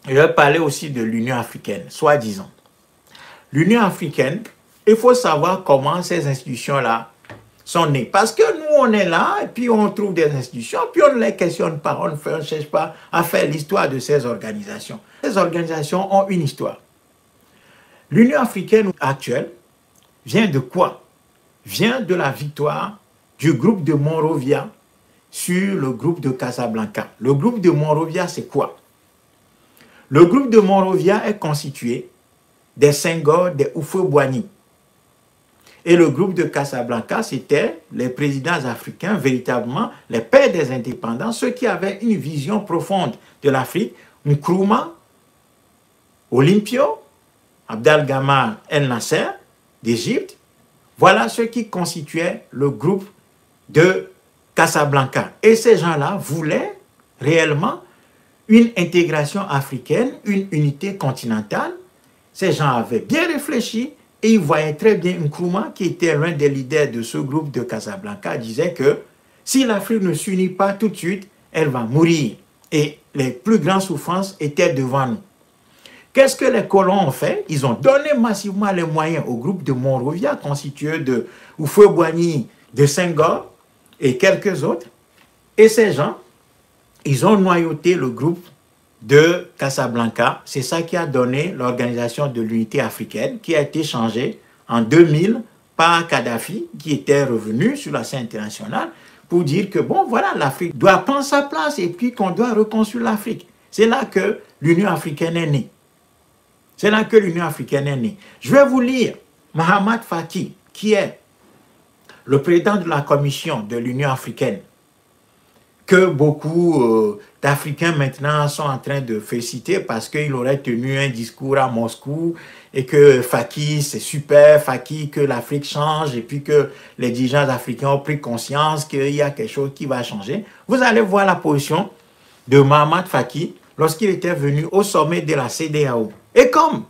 je vais parler aussi de l'Union africaine, soi-disant. L'Union africaine, il faut savoir comment ces institutions-là sont nées. Parce que nous, on est là, et puis on trouve des institutions, puis on ne les questionne pas, on ne cherche pas à faire l'histoire de ces organisations. Ces organisations ont une histoire. L'Union africaine actuelle vient de quoi? Vient de la victoire du groupe de Monrovia sur le groupe de Casablanca. Le groupe de Monrovia, c'est quoi? Le groupe de Monrovia est constitué des Senghor, des Houphouët-Boigny. Et le groupe de Casablanca, c'était les présidents africains, véritablement les pères des indépendants, ceux qui avaient une vision profonde de l'Afrique. Nkrumah, Olympio, Abdel Gamal El Nasser d'Égypte. Voilà ceux qui constituaient le groupe de Casablanca. Et ces gens-là voulaient réellement une intégration africaine, une unité continentale. Ces gens avaient bien réfléchi et ils voyaient très bien Nkrumah, qui était l'un des leaders de ce groupe de Casablanca, disait que si l'Afrique ne s'unit pas tout de suite, elle va mourir. Et les plus grandes souffrances étaient devant nous. Qu'est-ce que les colons ont fait? Ils ont donné massivement les moyens au groupe de Monrovia, constitué de Houphouët-Boigny, de Senghor et quelques autres. Et ces gens, ils ont noyauté le groupe de Casablanca. C'est ça qui a donné l'organisation de l'unité africaine, qui a été changée en 2000 par Kadhafi, qui était revenu sur la scène internationale pour dire que, bon, voilà, l'Afrique doit prendre sa place et puis qu'on doit reconstruire l'Afrique. C'est là que l'Union africaine est née. C'est là que l'Union africaine est née. Je vais vous lire Mohamed Faki, qui est le président de la commission de l'Union africaine, que beaucoup d'Africains maintenant sont en train de féliciter parce qu'il aurait tenu un discours à Moscou et que Faki, c'est super, Faki, que l'Afrique change et puis que les dirigeants africains ont pris conscience qu'il y a quelque chose qui va changer. Vous allez voir la position de Mohamed Faki lorsqu'il était venu au sommet de la CEDEAO. Et comme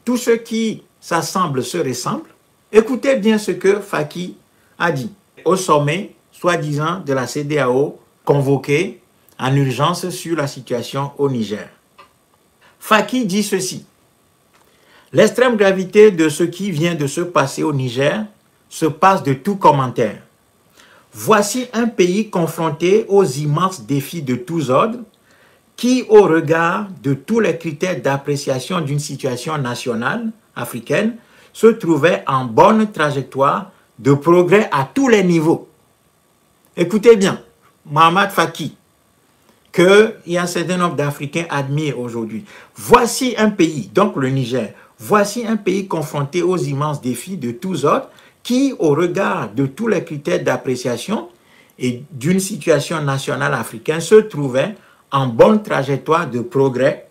tous ceux qui s'assemblent se ressemblent, écoutez bien ce que Faki a dit au sommet, soi-disant, de la CEDEAO, convoqué en urgence sur la situation au Niger. Faki dit ceci: l'extrême gravité de ce qui vient de se passer au Niger se passe de tout commentaire. Voici un pays confronté aux immenses défis de tous ordres qui, au regard de tous les critères d'appréciation d'une situation nationale africaine, se trouvait en bonne trajectoire de progrès à tous les niveaux. Écoutez bien, Mohamed Faki, qu'il y a un certain nombre d'Africains admirent aujourd'hui. Voici un pays, donc le Niger, voici un pays confronté aux immenses défis de tous ordres qui, au regard de tous les critères d'appréciation et d'une situation nationale africaine, se trouvait en bonne trajectoire de progrès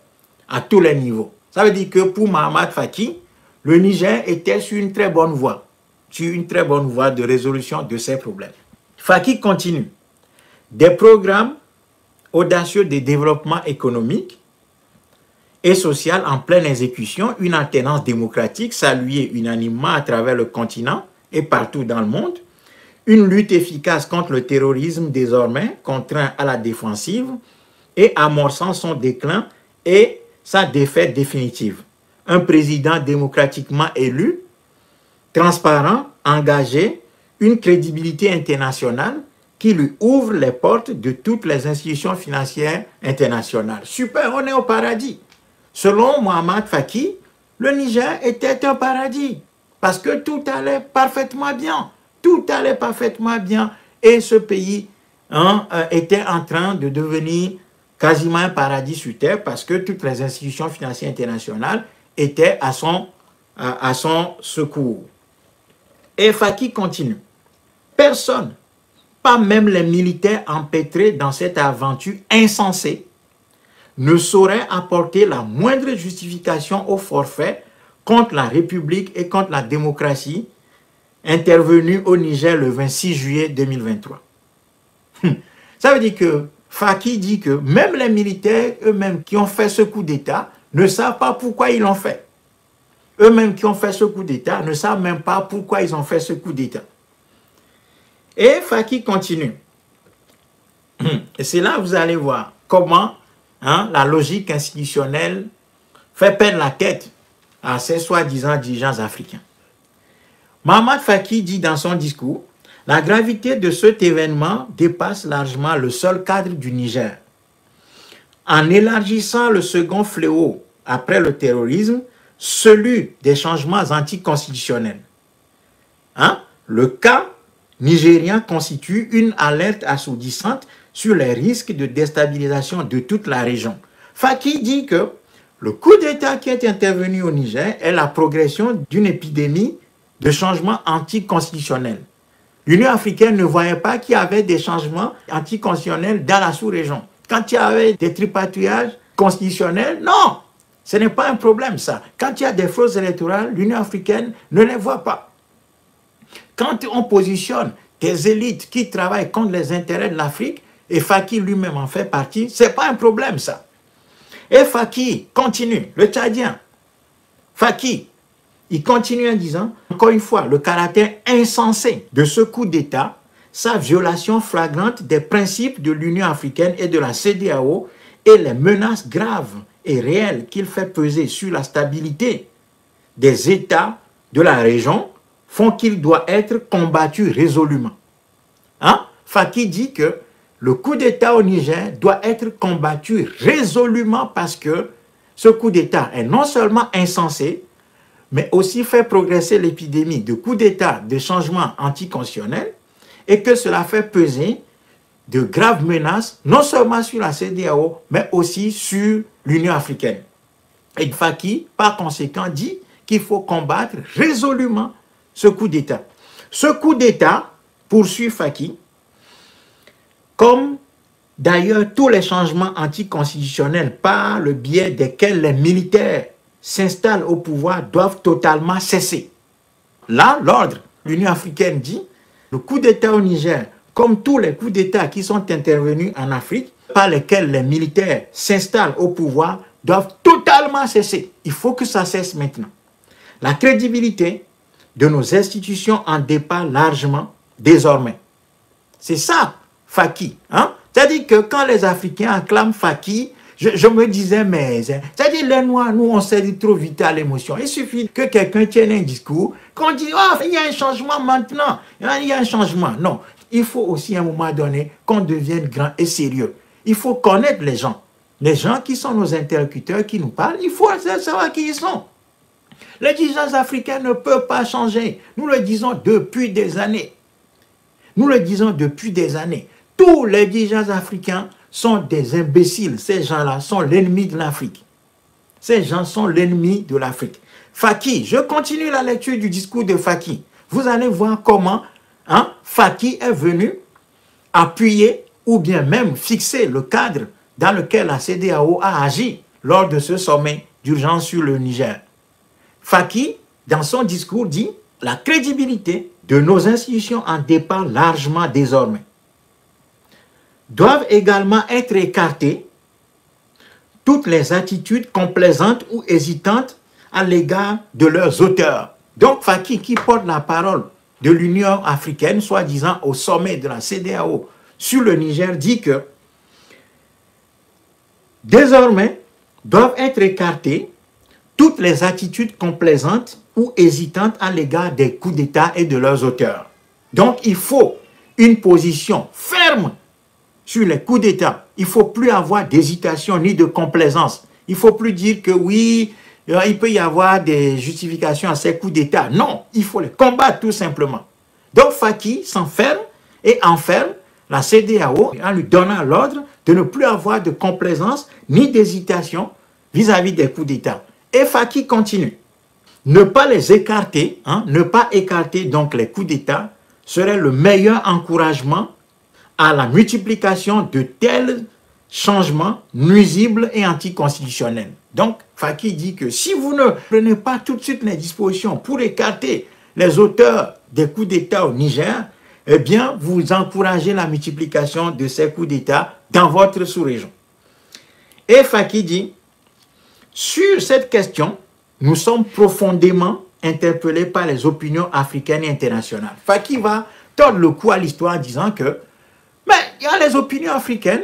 à tous les niveaux. Ça veut dire que pour Mohamed Faki, le Niger était sur une très bonne voie, de résolution de ces problèmes. Faki continue. Des programmes audacieux de développement économique et social en pleine exécution, une alternance démocratique saluée unanimement à travers le continent et partout dans le monde, une lutte efficace contre le terrorisme désormais contraint à la défensive et amorçant son déclin et sa défaite définitive. Un président démocratiquement élu, transparent, engagé, une crédibilité internationale qui lui ouvre les portes de toutes les institutions financières internationales. Super, on est au paradis. Selon Mohamed Faki, le Niger était un paradis parce que tout allait parfaitement bien. Tout allait parfaitement bien et ce pays était en train de devenir quasiment un paradis sur terre parce que toutes les institutions financières internationales étaient à son secours. Et Faki continue. Personne, pas même les militaires empêtrés dans cette aventure insensée, ne saurait apporter la moindre justification au forfait contre la République et contre la démocratie intervenu au Niger le 26 juillet 2023. Ça veut dire que Faki dit que même les militaires eux-mêmes qui ont fait ce coup d'État ne savent pas pourquoi ils l'ont fait. Eux-mêmes qui ont fait ce coup d'État ne savent même pas pourquoi ils ont fait ce coup d'État. Et Faki continue. Et c'est là que vous allez voir comment hein, la logique institutionnelle fait peine la tête à ces soi-disant dirigeants africains. Mohamed Faki dit dans son discours, « La gravité de cet événement dépasse largement le seul cadre du Niger. En élargissant le second fléau après le terrorisme, celui des changements anticonstitutionnels. Hein? Le cas nigérien constitue une alerte assourdissante sur les risques de déstabilisation de toute la région. » Faki dit que le coup d'État qui est intervenu au Niger est la progression d'une épidémie de changements anticonstitutionnels. L'Union africaine ne voyait pas qu'il y avait des changements anticonstitutionnels dans la sous-région. Quand il y avait des tripatouillages constitutionnels, non, ce n'est pas un problème ça. Quand il y a des fraudes électorales, l'Union africaine ne les voit pas. Quand on positionne des élites qui travaillent contre les intérêts de l'Afrique, et Faki lui-même en fait partie, ce n'est pas un problème ça. Et Faki continue, le Tchadien, Faki, il continue en disant, encore une fois, le caractère insensé de ce coup d'État, sa violation flagrante des principes de l'Union africaine et de la CEDEAO et les menaces graves et réelles qu'il fait peser sur la stabilité des États de la région font qu'il doit être combattu résolument. Hein? Faki dit que le coup d'État au Niger doit être combattu résolument parce que ce coup d'État est non seulement insensé, mais aussi fait progresser l'épidémie de coups d'État, de changements anticonstitutionnels, et que cela fait peser de graves menaces, non seulement sur la CEDEAO, mais aussi sur l'Union africaine. Et Faki, par conséquent, dit qu'il faut combattre résolument ce coup d'État. Ce coup d'État, poursuit Faki, comme d'ailleurs tous les changements anticonstitutionnels par le biais desquels les militaires s'installent au pouvoir doivent totalement cesser. Là, l'ordre, l'Union africaine dit, le coup d'État au Niger, comme tous les coups d'État qui sont intervenus en Afrique, par lesquels les militaires s'installent au pouvoir, doivent totalement cesser. Il faut que ça cesse maintenant. La crédibilité de nos institutions en dépend largement désormais. C'est ça, Faki. Hein? C'est-à-dire que quand les Africains acclament Faki, je me disais, mais c'est-à-dire les Noirs, nous, on s'est trop vite à l'émotion. Il suffit que quelqu'un tienne un discours, qu'on dise, oh, il y a un changement maintenant, il y a un changement. Non, il faut aussi à un moment donné qu'on devienne grand et sérieux. Il faut connaître les gens qui sont nos interlocuteurs, qui nous parlent, il faut savoir qui ils sont. Les dirigeants africains ne peuvent pas changer. Nous le disons depuis des années. Nous le disons depuis des années. Tous les dirigeants africains sont des imbéciles. Ces gens-là sont l'ennemi de l'Afrique. Ces gens sont l'ennemi de l'Afrique. Faki, je continue la lecture du discours de Faki. Vous allez voir comment Faki est venu appuyer ou bien même fixer le cadre dans lequel la CEDEAO a agi lors de ce sommet d'urgence sur le Niger. Faki, dans son discours, dit « La crédibilité de nos institutions en dépend largement désormais. Doivent également être écartées toutes les attitudes complaisantes ou hésitantes à l'égard de leurs auteurs. » Donc Faki, qui porte la parole de l'Union africaine, soi-disant au sommet de la CEDEAO sur le Niger, dit que désormais doivent être écartées toutes les attitudes complaisantes ou hésitantes à l'égard des coups d'État et de leurs auteurs. Donc il faut une position ferme sur les coups d'État. Il ne faut plus avoir d'hésitation ni de complaisance. Il ne faut plus dire que oui, il peut y avoir des justifications à ces coups d'État. Non, il faut les combattre tout simplement. Donc Faki s'enferme et enferme la CEDEAO en lui donnant l'ordre de ne plus avoir de complaisance ni d'hésitation vis-à-vis des coups d'État. Et Faki continue. Ne pas les écarter, ne pas écarter donc les coups d'État serait le meilleur encouragement à la multiplication de tels changements nuisibles et anticonstitutionnels. Donc, Faki dit que si vous ne prenez pas tout de suite les dispositions pour écarter les auteurs des coups d'État au Niger, eh bien, vous encouragez la multiplication de ces coups d'État dans votre sous-région. Et Faki dit, sur cette question, nous sommes profondément interpellés par les opinions africaines et internationales. Faki va tordre le cou à l'histoire en disant que mais il y a les opinions africaines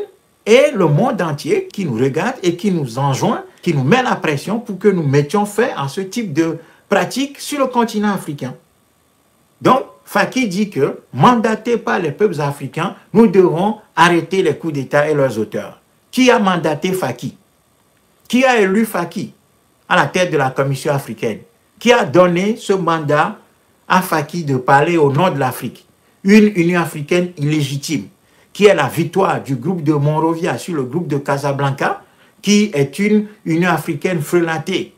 et le monde entier qui nous regarde et qui nous enjoint, qui nous met la pression pour que nous mettions fin à ce type de pratique sur le continent africain. Donc, Faki dit que, mandatés par les peuples africains, nous devons arrêter les coups d'État et leurs auteurs. Qui a mandaté Faki? Qui a élu Faki à la tête de la Commission africaine? Qui a donné ce mandat à Faki de parler au nom de l'Afrique? Une Union africaine illégitime, qui est la victoire du groupe de Monrovia sur le groupe de Casablanca, qui est une Union africaine frelatée,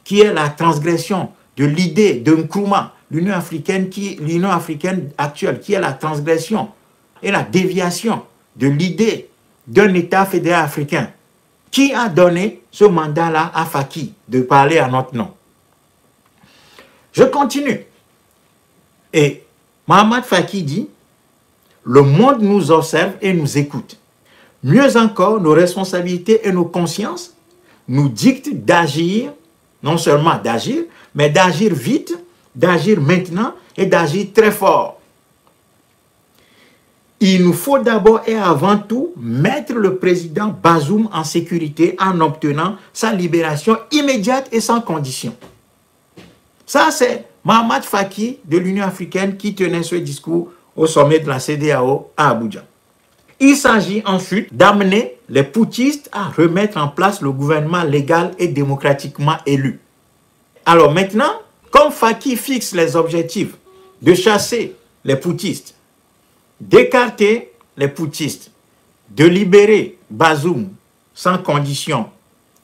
qui est la transgression de l'idée de Nkrumah, l'Union africaine actuelle, qui est la transgression et la déviation de l'idée d'un État fédéral africain. Qui a donné ce mandat-là à Faki de parler à notre nom? Je continue. Et Mohamed Faki dit, le monde nous observe et nous écoute. Mieux encore, nos responsabilités et nos consciences nous dictent d'agir, non seulement d'agir, mais d'agir vite, d'agir maintenant et d'agir très fort. Il nous faut d'abord et avant tout mettre le président Bazoum en sécurité en obtenant sa libération immédiate et sans condition. Ça, c'est Mohamed Faki de l'Union africaine qui tenait ce discours au sommet de la CEDEAO à Abuja. Il s'agit ensuite d'amener les putschistes à remettre en place le gouvernement légal et démocratiquement élu. Alors maintenant, comme Faki fixe les objectifs de chasser les putschistes, d'écarter les putschistes, de libérer Bazoum sans condition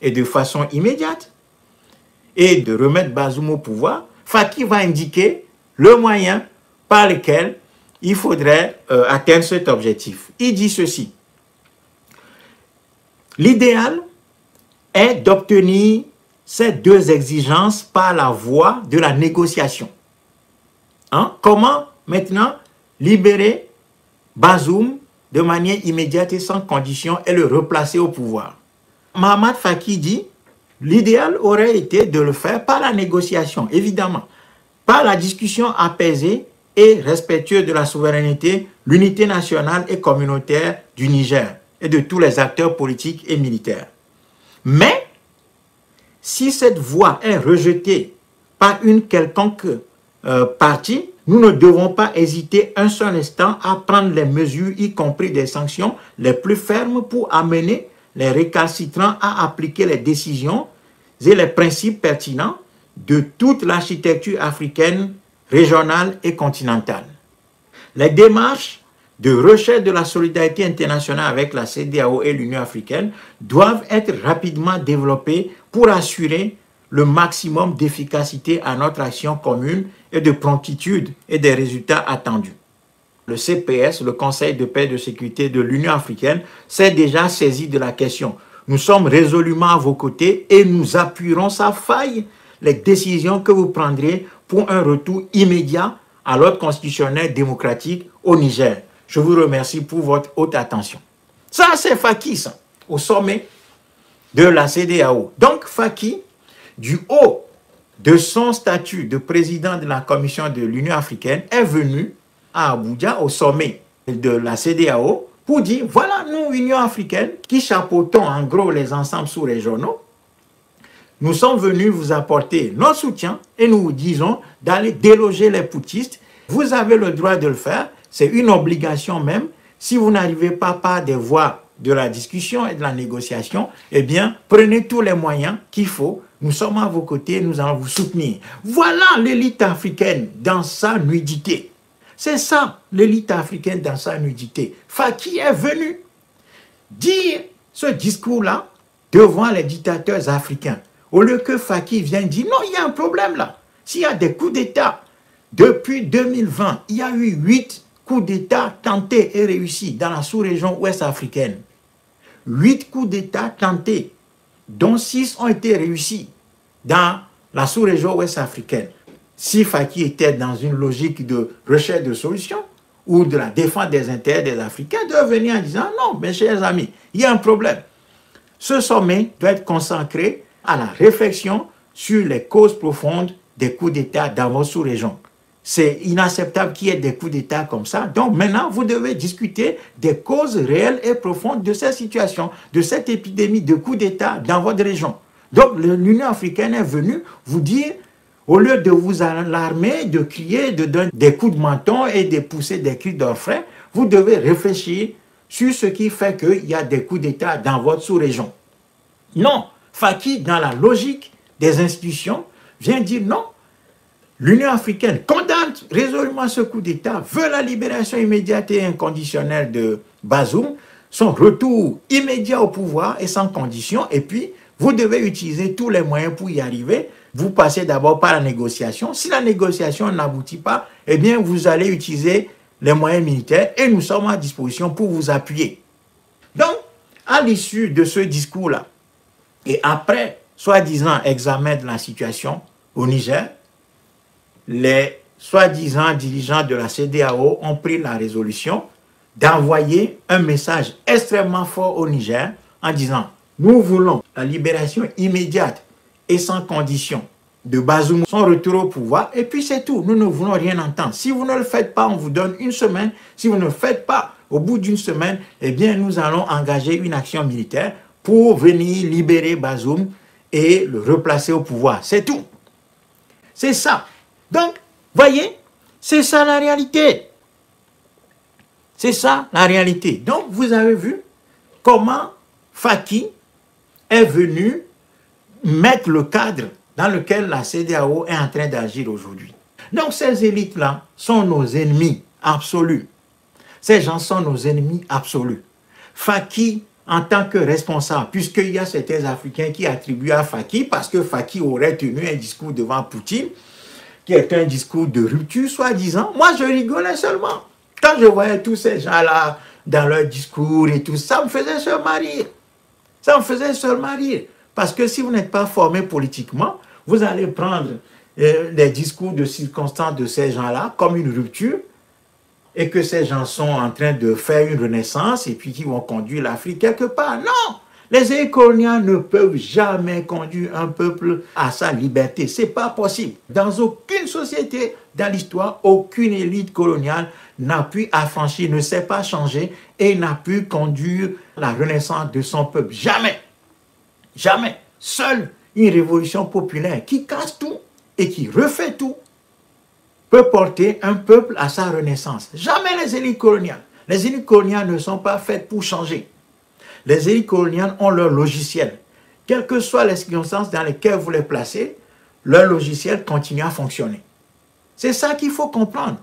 et de façon immédiate, et de remettre Bazoum au pouvoir, Faki va indiquer le moyen par lequel il faudrait atteindre cet objectif. Il dit ceci. L'idéal est d'obtenir ces deux exigences par la voie de la négociation. Comment maintenant libérer Bazoum de manière immédiate et sans condition et le replacer au pouvoir? Mohamed Faki dit, l'idéal aurait été de le faire par la négociation, évidemment, par la discussion apaisée et respectueuse de la souveraineté, l'unité nationale et communautaire du Niger et de tous les acteurs politiques et militaires. Mais, si cette voie est rejetée par une quelconque partie, nous ne devons pas hésiter un seul instant à prendre les mesures, y compris des sanctions les plus fermes pour amener les récalcitrants à appliquer les décisions et les principes pertinents de toute l'architecture africaine, régionale et continentale. Les démarches de recherche de la solidarité internationale avec la CEDEAO et l'Union africaine doivent être rapidement développées pour assurer le maximum d'efficacité à notre action commune et de promptitude et des résultats attendus. Le CPS, le Conseil de paix et de sécurité de l'Union africaine, s'est déjà saisi de la question. Nous sommes résolument à vos côtés et nous appuierons sans faille les décisions que vous prendrez pour un retour immédiat à l'ordre constitutionnel démocratique au Niger. Je vous remercie pour votre haute attention. Ça, c'est Faki, ça, au sommet de la CEDEAO. Donc, Faki, du haut de son statut de président de la Commission de l'Union africaine, est venu à Abuja, au sommet de la CEDEAO, pour dire, voilà, nous, Union africaine, qui chapeautons en gros les ensembles sous-régionaux, nous sommes venus vous apporter notre soutien et nous vous disons d'aller déloger les putschistes. Vous avez le droit de le faire, c'est une obligation même. Si vous n'arrivez pas par des voies de la discussion et de la négociation, eh bien, prenez tous les moyens qu'il faut. Nous sommes à vos côtés, nous allons vous soutenir. Voilà l'élite africaine dans sa nudité. C'est ça, l'élite africaine dans sa nudité. Faki est venu dire ce discours-là devant les dictateurs africains. Au lieu que Faki vienne dire, non, il y a un problème là. S'il y a des coups d'État, depuis 2020, il y a eu 8 coups d'État tentés et réussis dans la sous-région ouest africaine. 8 coups d'État tentés, dont 6 ont été réussis dans la sous-région ouest africaine. Si Faki était dans une logique de recherche de solutions ou de la défense des intérêts des Africains, il doit venir en disant, non, mes chers amis, il y a un problème. Ce sommet doit être consacré à la réflexion sur les causes profondes des coups d'État dans vos sous-régions. c'est inacceptable qu'il y ait des coups d'État comme ça. Donc maintenant, vous devez discuter des causes réelles et profondes de cette situation, de cette épidémie de coups d'État dans votre région. Donc l'Union africaine est venue vous dire, au lieu de vous alarmer, de crier, de donner des coups de menton et de pousser des cris d'orfraie, vous devez réfléchir sur ce qui fait qu'il y a des coups d'État dans votre sous-région. Non, Faki, dans la logique des institutions, vient dire non. L'Union africaine condamne résolument ce coup d'État, veut la libération immédiate et inconditionnelle de Bazoum, son retour immédiat au pouvoir et sans condition, et puis vous devez utiliser tous les moyens pour y arriver. Vous passez d'abord par la négociation. Si la négociation n'aboutit pas, eh bien vous allez utiliser les moyens militaires et nous sommes à disposition pour vous appuyer. Donc, à l'issue de ce discours-là, et après, soi-disant, examen de la situation au Niger, les soi-disant dirigeants de la CEDEAO ont pris la résolution d'envoyer un message extrêmement fort au Niger en disant « Nous voulons la libération immédiate et sans condition de Bazoum, son retour au pouvoir, et puis c'est tout. Nous ne voulons rien entendre. Si vous ne le faites pas, on vous donne une semaine. Si vous ne le faites pas, au bout d'une semaine, eh bien, nous allons engager une action militaire pour venir libérer Bazoum et le replacer au pouvoir. C'est tout. C'est ça. Donc, voyez, c'est ça la réalité. C'est ça la réalité. Donc, vous avez vu comment Faki est venu mettre le cadre dans lequel la CEDEAO est en train d'agir aujourd'hui. Donc, ces élites-là sont nos ennemis absolus. Ces gens sont nos ennemis absolus. Faki, en tant que responsable, puisqu'il y a certains Africains qui attribuent à Faki, parce que Faki aurait tenu un discours devant Poutine, qui est un discours de rupture, soi-disant. Moi, je rigolais seulement. Quand je voyais tous ces gens-là dans leur discours et tout, ça me faisait seulement rire. Ça me faisait seulement rire. Parce que si vous n'êtes pas formé politiquement, vous allez prendre les discours de circonstance de ces gens-là comme une rupture et que ces gens sont en train de faire une renaissance et puis qui vont conduire l'Afrique quelque part. Non! Les élites coloniales ne peuvent jamais conduire un peuple à sa liberté. Ce n'est pas possible. Dans aucune société, dans l'histoire, aucune élite coloniale n'a pu affranchir, ne s'est pas changé et n'a pu conduire la renaissance de son peuple. Jamais. Jamais. Seule une révolution populaire qui casse tout et qui refait tout peut porter un peuple à sa renaissance. Jamais les élites coloniales. Les élites coloniales ne sont pas faites pour changer. Les élites coloniales ont leur logiciel. Quelles que soient les circonstances dans lesquelles vous les placez, leur logiciel continue à fonctionner. C'est ça qu'il faut comprendre.